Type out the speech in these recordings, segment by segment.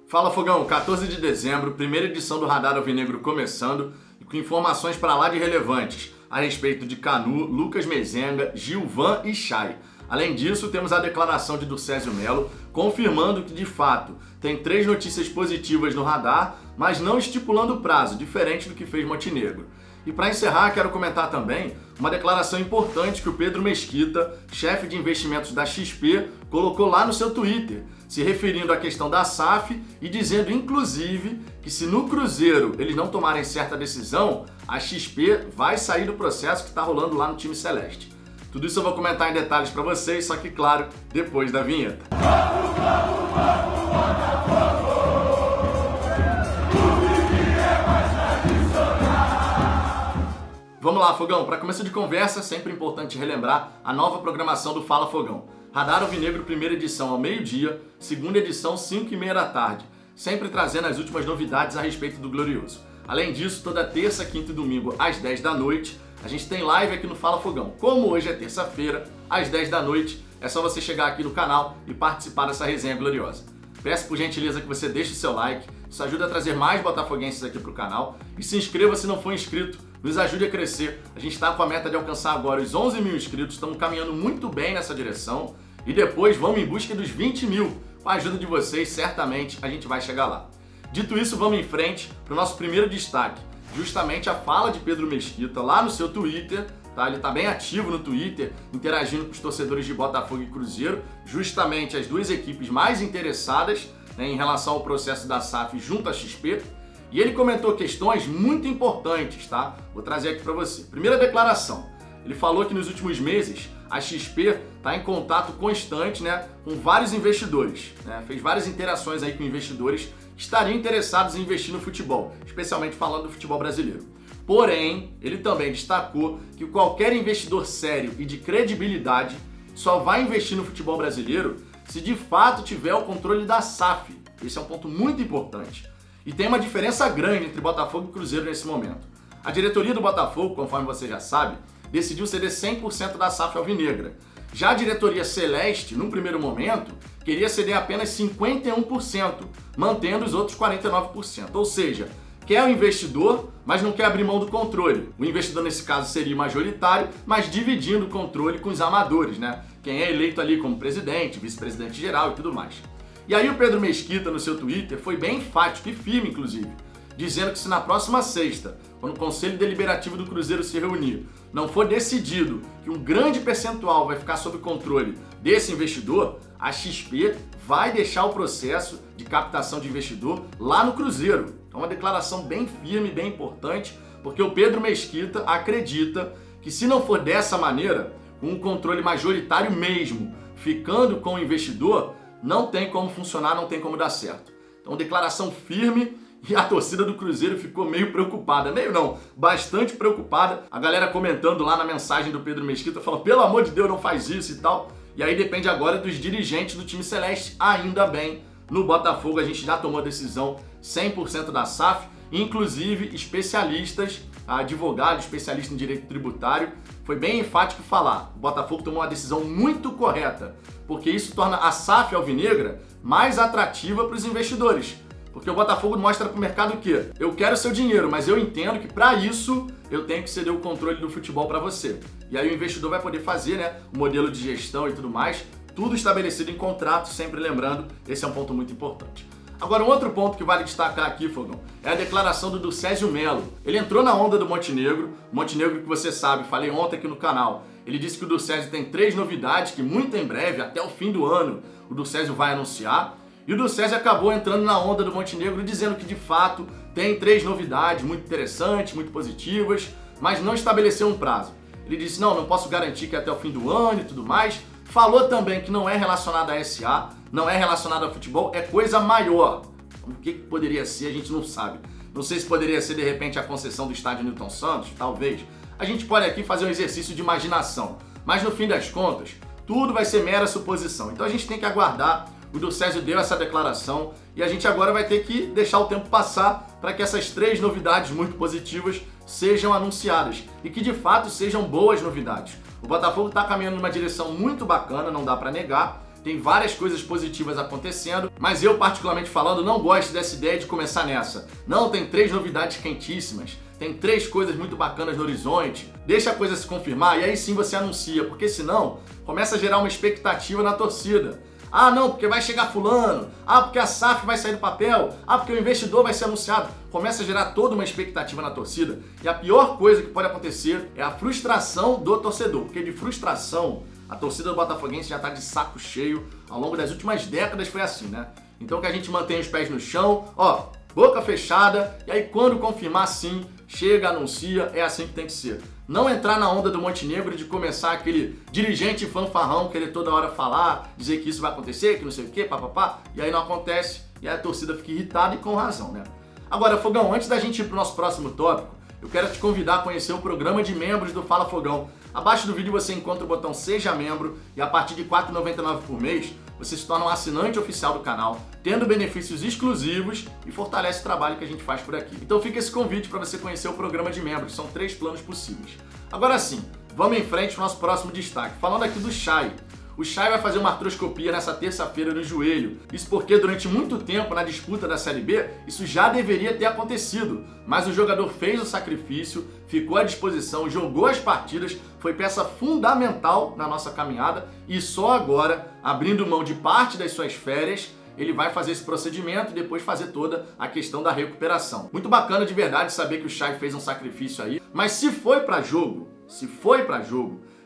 Fala Fogão, 14 de dezembro, primeira edição do Radar Alvinegro começando e com informações para lá de relevantes a respeito de Canu, Lucas Mezenga, Gilvan e Chay. Além disso, temos a declaração de Durcésio Melo confirmando que, de fato, tem 3 notícias positivas no radar, mas não estipulando o prazo, diferente do que fez Montenegro. E para encerrar, quero comentar também uma declaração importante que o Pedro Mesquita, chefe de investimentos da XP, colocou lá no seu Twitter, se referindo à questão da SAF e dizendo, inclusive, que se no Cruzeiro eles não tomarem certa decisão, a XP vai sair do processo que está rolando lá no time celeste. Tudo isso eu vou comentar em detalhes para vocês, só que, claro, depois da vinheta. Vamos lá, Fogão. Para começo de conversa, sempre importante relembrar a nova programação do Fala Fogão. Radar Alvinegro, primeira edição ao meio-dia, segunda edição 5h30 da tarde, sempre trazendo as últimas novidades a respeito do Glorioso. Além disso, toda terça, quinta e domingo, às 10 da noite, a gente tem live aqui no Fala Fogão. Como hoje é terça-feira, às 10 da noite, é só você chegar aqui no canal e participar dessa resenha gloriosa. Peço por gentileza que você deixe o seu like, isso ajuda a trazer mais botafoguenses aqui pro canal. E se inscreva se não for inscrito, nos ajude a crescer. A gente está com a meta de alcançar agora os 11 mil inscritos, estamos caminhando muito bem nessa direção. E depois vamos em busca dos 20 mil. Com a ajuda de vocês, certamente a gente vai chegar lá. Dito isso, vamos em frente para o nosso primeiro destaque. Justamente a fala de Pedro Mesquita lá no seu Twitter, tá? Ele está bem ativo no Twitter, interagindo com os torcedores de Botafogo e Cruzeiro, justamente as duas equipes mais interessadas, né, em relação ao processo da SAF junto à XP. E ele comentou questões muito importantes, tá? Vou trazer aqui para você. Primeira declaração, ele falou que nos últimos meses a XP está em contato constante, né, com vários investidores, né? Fez várias interações aí com investidores que estariam interessados em investir no futebol, especialmente falando do futebol brasileiro. Porém, ele também destacou que qualquer investidor sério e de credibilidade só vai investir no futebol brasileiro se de fato tiver o controle da SAF. Esse é um ponto muito importante. E tem uma diferença grande entre Botafogo e Cruzeiro nesse momento. A diretoria do Botafogo, conforme você já sabe, decidiu ceder 100% da SAF alvinegra. Já a diretoria celeste, num primeiro momento, queria ceder apenas 51%, mantendo os outros 49%. Ou seja, quer o investidor, mas não quer abrir mão do controle. O investidor, nesse caso, seria majoritário, mas dividindo o controle com os amadores, né? Quem é eleito ali como presidente, vice-presidente geral e tudo mais. E aí o Pedro Mesquita, no seu Twitter, foi bem enfático e firme, inclusive, dizendo que se na próxima sexta, quando o Conselho Deliberativo do Cruzeiro se reunir, não for decidido que um grande percentual vai ficar sob controle desse investidor, a XP vai deixar o processo de captação de investidor lá no Cruzeiro. É uma declaração bem firme, bem importante, porque o Pedro Mesquita acredita que se não for dessa maneira, com um controle majoritário mesmo, ficando com o investidor, não tem como funcionar, não tem como dar certo. Então, declaração firme. E a torcida do Cruzeiro ficou meio preocupada, meio não, bastante preocupada. A galera comentando lá na mensagem do Pedro Mesquita, falando, pelo amor de Deus, não faz isso e tal. E aí depende agora dos dirigentes do time celeste, ainda bem. No Botafogo a gente já tomou a decisão 100% da SAF, inclusive especialistas, advogados, especialistas em direito tributário, foi bem enfático falar. O Botafogo tomou uma decisão muito correta, porque isso torna a SAF alvinegra mais atrativa para os investidores. Porque o Botafogo mostra para o mercado o quê? Eu quero seu dinheiro, mas eu entendo que para isso eu tenho que ceder o controle do futebol para você. E aí o investidor vai poder fazer, né, o modelo de gestão e tudo mais, tudo estabelecido em contrato, sempre lembrando, esse é um ponto muito importante. Agora, um outro ponto que vale destacar aqui, Fogão, é a declaração do Durcésio Melo. Ele entrou na onda do Montenegro, que você sabe, falei ontem aqui no canal. Ele disse que o Durcésio tem 3 novidades que muito em breve, até o fim do ano, o Durcésio vai anunciar. E o Durcésio acabou entrando na onda do Montenegro dizendo que, de fato, tem 3 novidades muito interessantes, muito positivas, mas não estabeleceu um prazo. Ele disse, não posso garantir que é até o fim do ano e tudo mais. Falou também que não é relacionado a SA, não é relacionado a futebol, é coisa maior. O que poderia ser, a gente não sabe. Não sei se poderia ser, de repente, a concessão do estádio Newton Santos, talvez. A gente pode aqui fazer um exercício de imaginação, mas no fim das contas, tudo vai ser mera suposição. Então a gente tem que aguardar. O Durcésio deu essa declaração e a gente agora vai ter que deixar o tempo passar para que essas 3 novidades muito positivas sejam anunciadas e que de fato sejam boas novidades. O Botafogo está caminhando numa direção muito bacana, não dá para negar. tem várias coisas positivas acontecendo, mas eu, particularmente falando, não gosto dessa ideia de começar nessa. Não, tem 3 novidades quentíssimas, tem 3 coisas muito bacanas no horizonte, deixa a coisa se confirmar e aí sim você anuncia, porque senão começa a gerar uma expectativa na torcida. Ah, não, porque vai chegar fulano. Ah, porque a SAF vai sair do papel. Ah, porque o investidor vai ser anunciado. Começa a gerar toda uma expectativa na torcida. E a pior coisa que pode acontecer é a frustração do torcedor. Porque de frustração, a torcida do Botafoguense já está de saco cheio. Ao longo das últimas décadas foi assim, né? Então que a gente mantenha os pés no chão, ó, boca fechada. E aí quando confirmar sim, chega, anuncia, é assim que tem que ser. Não entrar na onda do Montenegro de começar aquele dirigente fanfarrão querer toda hora falar, dizer que isso vai acontecer, que não sei o quê, papapá, e aí não acontece, e aí a torcida fica irritada e com razão, né? Agora, Fogão, antes da gente ir pro nosso próximo tópico, eu quero te convidar a conhecer o programa de membros do Fala Fogão. Abaixo do vídeo você encontra o botão Seja Membro e a partir de R$ 4,99 por mês você se torna um assinante oficial do canal, tendo benefícios exclusivos e fortalece o trabalho que a gente faz por aqui. Então fica esse convite para você conhecer o programa de membros, são 3 planos possíveis. Agora sim, vamos em frente para o nosso próximo destaque. Falando aqui do Chay. O Chay vai fazer uma artroscopia nessa terça-feira no joelho. Isso porque durante muito tempo na disputa da Série B, isso já deveria ter acontecido. Mas o jogador fez o sacrifício, ficou à disposição, jogou as partidas, foi peça fundamental na nossa caminhada e só agora, abrindo mão de parte das suas férias, ele vai fazer esse procedimento e depois fazer toda a questão da recuperação. Muito bacana de verdade saber que o Chay fez um sacrifício aí, mas se foi pra jogo,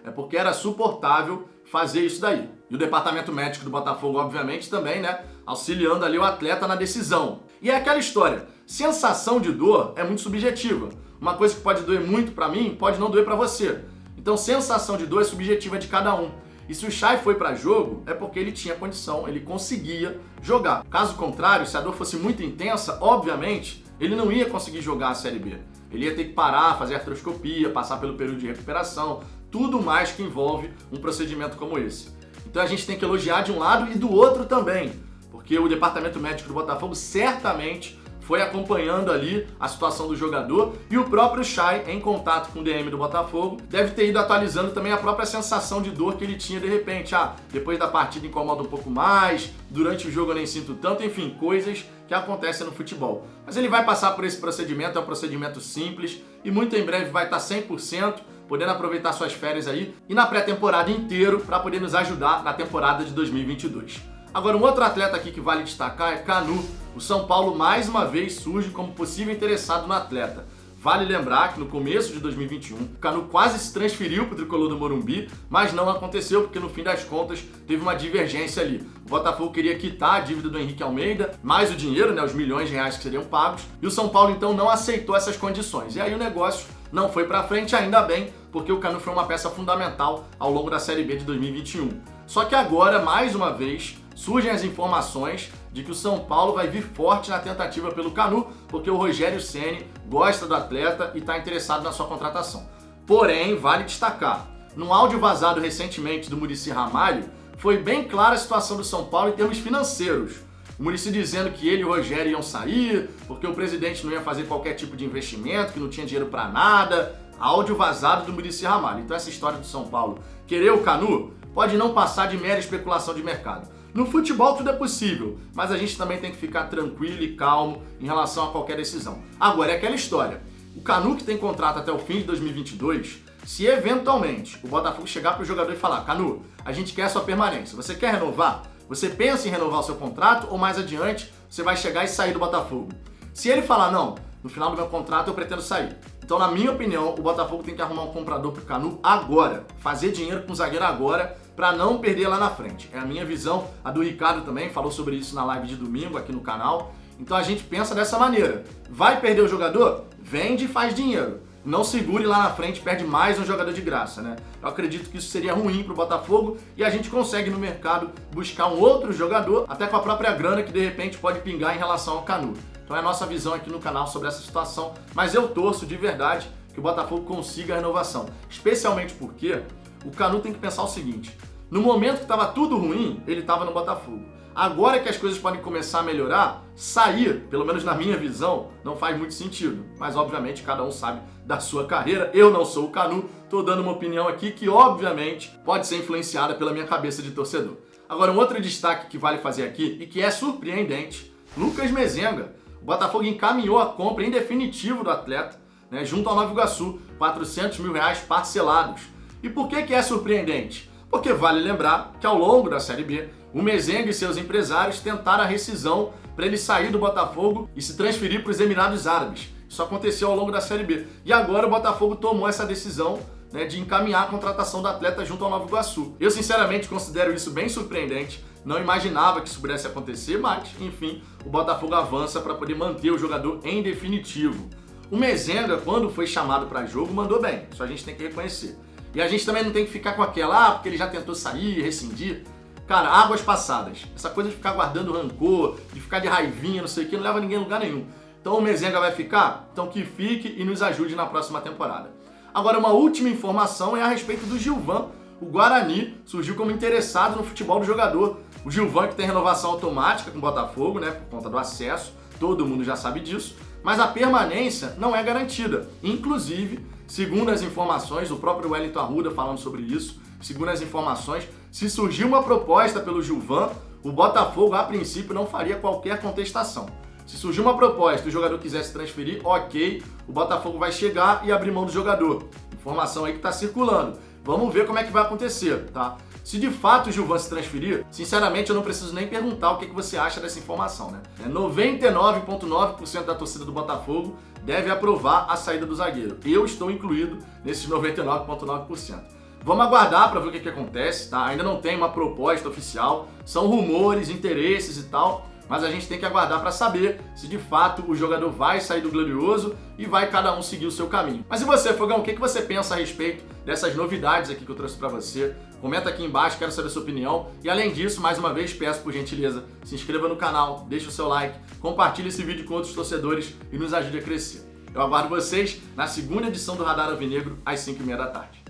é porque era suportável fazer isso daí. E o departamento médico do Botafogo, obviamente, também, né, auxiliando ali o atleta na decisão. E é aquela história, sensação de dor é muito subjetiva. Uma coisa que pode doer muito pra mim, pode não doer pra você. Então, sensação de dor é subjetiva de cada um. E se o Chay foi para jogo, é porque ele tinha condição, ele conseguia jogar. Caso contrário, se a dor fosse muito intensa, obviamente, ele não ia conseguir jogar a Série B. Ele ia ter que parar, fazer artroscopia, passar pelo período de recuperação, tudo mais que envolve um procedimento como esse. Então a gente tem que elogiar de um lado e do outro também, porque o departamento médico do Botafogo certamente foi acompanhando ali a situação do jogador e o próprio Chay, em contato com o DM do Botafogo, deve ter ido atualizando também a própria sensação de dor que ele tinha de repente. Ah, depois da partida incomoda um pouco mais, durante o jogo eu nem sinto tanto, enfim, coisas que acontecem no futebol. Mas ele vai passar por esse procedimento, é um procedimento simples e muito em breve vai estar 100%, podendo aproveitar suas férias aí e na pré-temporada inteiro para poder nos ajudar na temporada de 2022. Agora, um outro atleta aqui que vale destacar é Canu. O São Paulo mais uma vez surge como possível interessado no atleta. Vale lembrar que no começo de 2021, o Canu quase se transferiu para o tricolor do Morumbi, mas não aconteceu porque no fim das contas teve uma divergência ali. O Botafogo queria quitar a dívida do Henrique Almeida, mais o dinheiro, né, os milhões de reais que seriam pagos, e o São Paulo então não aceitou essas condições. E aí o negócio não foi para frente, ainda bem, porque o Canu foi uma peça fundamental ao longo da Série B de 2021. Só que agora, mais uma vez, surgem as informações de que o São Paulo vai vir forte na tentativa pelo Canu, porque o Rogério Ceni gosta do atleta e está interessado na sua contratação. Porém, vale destacar, num áudio vazado recentemente do Muricy Ramalho, foi bem clara a situação do São Paulo em termos financeiros. O Muricy dizendo que ele e o Rogério iam sair, porque o presidente não ia fazer qualquer tipo de investimento, que não tinha dinheiro para nada. Áudio vazado do Muricy Ramalho. Então essa história do São Paulo querer o Canu pode não passar de mera especulação de mercado. No futebol tudo é possível, mas a gente também tem que ficar tranquilo e calmo em relação a qualquer decisão. Agora, é aquela história. O Canu, que tem contrato até o fim de 2022, se eventualmente o Botafogo chegar para o jogador e falar: Canu, a gente quer a sua permanência, você quer renovar? Você pensa em renovar o seu contrato ou mais adiante você vai chegar e sair do Botafogo? Se ele falar: não, no final do meu contrato eu pretendo sair. Então, na minha opinião, o Botafogo tem que arrumar um comprador pro Canu agora. Fazer dinheiro com o zagueiro agora para não perder lá na frente. É a minha visão, a do Ricardo também falou sobre isso na live de domingo aqui no canal. Então a gente pensa dessa maneira. Vai perder o jogador? Vende e faz dinheiro. Não segure lá na frente, perde mais um jogador de graça, né? Eu acredito que isso seria ruim pro Botafogo e a gente consegue no mercado buscar um outro jogador, até com a própria grana que de repente pode pingar em relação ao Canu. Então é a nossa visão aqui no canal sobre essa situação, mas eu torço de verdade que o Botafogo consiga a renovação, especialmente porque o Canu tem que pensar o seguinte: no momento que estava tudo ruim, ele estava no Botafogo. Agora que as coisas podem começar a melhorar, sair, pelo menos na minha visão, não faz muito sentido. Mas obviamente cada um sabe da sua carreira. Eu não sou o Canu, estou dando uma opinião aqui que obviamente pode ser influenciada pela minha cabeça de torcedor. Agora, um outro destaque que vale fazer aqui e que é surpreendente, Lucas Mezenga. O Botafogo encaminhou a compra em definitivo do atleta, né, junto ao Nova Iguaçu, R$400 mil parcelados. E por que é surpreendente? Porque vale lembrar que ao longo da Série B, o Mezenga e seus empresários tentaram a rescisão para ele sair do Botafogo e se transferir para os Emirados Árabes. Isso aconteceu ao longo da Série B. E agora o Botafogo tomou essa decisão, né, de encaminhar a contratação do atleta junto ao Nova Iguaçu. Eu sinceramente considero isso bem surpreendente, não imaginava que isso pudesse acontecer, mas enfim, o Botafogo avança para poder manter o jogador em definitivo. O Mezenga, quando foi chamado para jogo, mandou bem, isso a gente tem que reconhecer. E a gente também não tem que ficar com aquela, porque ele já tentou sair, rescindir. Cara, águas passadas. Essa coisa de ficar guardando rancor, de ficar de raivinha, não sei o que, não leva ninguém a lugar nenhum. Então o Mezenga vai ficar? Então que fique e nos ajude na próxima temporada. Agora, uma última informação é a respeito do Gilvan. O Guarani surgiu como interessado no futebol do jogador. O Gilvan, que tem renovação automática com o Botafogo, né, por conta do acesso, todo mundo já sabe disso, mas a permanência não é garantida. Inclusive, segundo as informações, o próprio Wellington Arruda falando sobre isso, segundo as informações, se surgir uma proposta pelo Gilvan, o Botafogo, a princípio, não faria qualquer contestação. Se surgir uma proposta e o jogador quiser se transferir, ok, o Botafogo vai chegar e abrir mão do jogador. Informação aí que está circulando. Vamos ver como é que vai acontecer, tá? Se de fato o Gilvan se transferir, sinceramente eu não preciso nem perguntar o que você acha dessa informação, né? 99,9% da torcida do Botafogo deve aprovar a saída do zagueiro. Eu estou incluído nesses 99,9%. Vamos aguardar para ver o que acontece, tá? Ainda não tem uma proposta oficial, são rumores, interesses e tal, mas a gente tem que aguardar para saber se de fato o jogador vai sair do Glorioso e vai cada um seguir o seu caminho. Mas e você, Fogão, o que você pensa a respeito dessas novidades aqui que eu trouxe para você? Comenta aqui embaixo, quero saber a sua opinião. E além disso, mais uma vez, peço por gentileza, se inscreva no canal, deixe o seu like, compartilhe esse vídeo com outros torcedores e nos ajude a crescer. Eu aguardo vocês na segunda edição do Radar Alvinegro, às 5h30 da tarde.